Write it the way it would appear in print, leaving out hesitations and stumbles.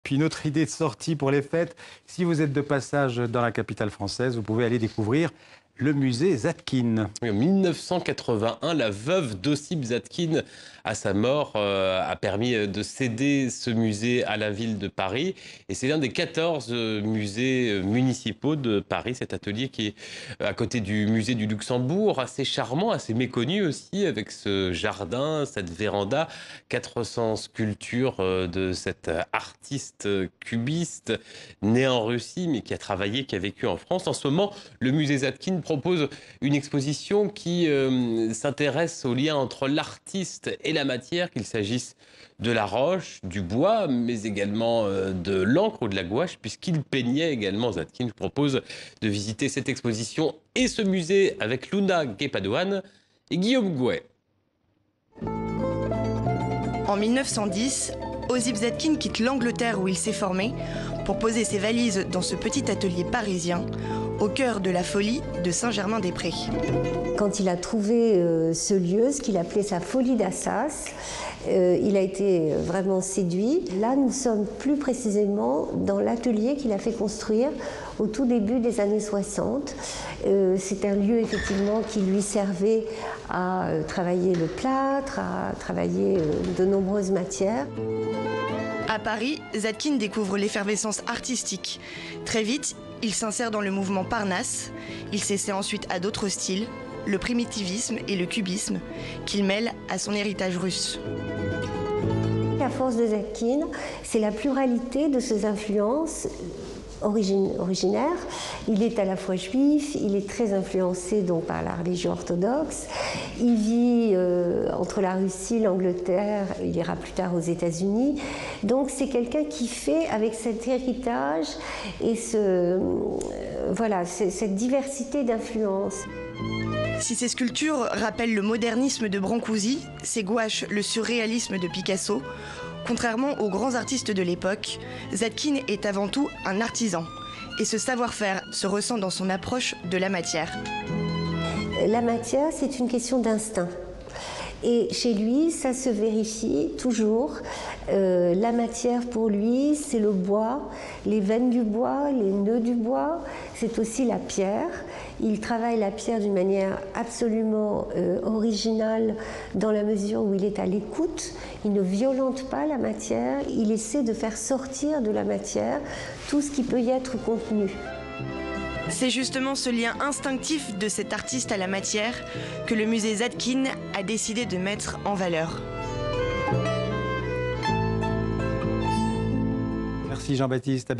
Puis une autre idée de sortie pour les fêtes, si vous êtes de passage dans la capitale française, vous pouvez aller découvrir le musée Zadkine. Oui, en 1981, la veuve d'Ossip Zadkine, à sa mort, a permis de céder ce musée à la ville de Paris. Et c'est l'un des 14 musées municipaux de Paris, cet atelier qui est à côté du musée du Luxembourg, assez charmant, assez méconnu aussi, avec ce jardin, cette véranda, 400 sculptures de cet artiste cubiste né en Russie, mais qui a travaillé, qui a vécu en France. En ce moment, le musée Zadkine propose une exposition qui s'intéresse au lien entre l'artiste et la matière, qu'il s'agisse de la roche, du bois, mais également de l'encre ou de la gouache, puisqu'il peignait également, Zadkine. Je vous propose de visiter cette exposition et ce musée avec Luna Guépadoine et Guillaume Gouet. En 1910, Ossip Zadkine quitte l'Angleterre où il s'est formé pour poser ses valises dans ce petit atelier parisien au cœur de la folie de Saint-Germain-des-Prés. Quand il a trouvé ce lieu, ce qu'il appelait sa folie d'Assas, il a été vraiment séduit. Là, nous sommes plus précisément dans l'atelier qu'il a fait construire au tout début des années 60. C'est un lieu effectivement qui lui servait à travailler le plâtre, à travailler de nombreuses matières. À Paris, Zadkine découvre l'effervescence artistique. Très vite, il s'insère dans le mouvement Parnasse. Il s'essaie ensuite à d'autres styles, le primitivisme et le cubisme, qu'il mêle à son héritage russe. La force de Zadkine, c'est la pluralité de ses influences originaire. Il est à la fois juif, il est très influencé donc par la religion orthodoxe. Il vit entre la Russie, l'Angleterre, il ira plus tard aux États-Unis. Donc c'est quelqu'un qui fait avec cet héritage et cette diversité d'influences. Si ses sculptures rappellent le modernisme de Brancusi, ses gouaches le surréalisme de Picasso, contrairement aux grands artistes de l'époque, Zadkine est avant tout un artisan. Et ce savoir-faire se ressent dans son approche de la matière. La matière, c'est une question d'instinct. Et chez lui, ça se vérifie toujours. La matière pour lui, c'est le bois, les veines du bois, les nœuds du bois. C'est aussi la pierre. Il travaille la pierre d'une manière absolument originale dans la mesure où il est à l'écoute. Il ne violente pas la matière. Il essaie de faire sortir de la matière tout ce qui peut y être contenu. C'est justement ce lien instinctif de cet artiste à la matière que le musée Zadkine a décidé de mettre en valeur. Merci Jean-Baptiste, à bientôt.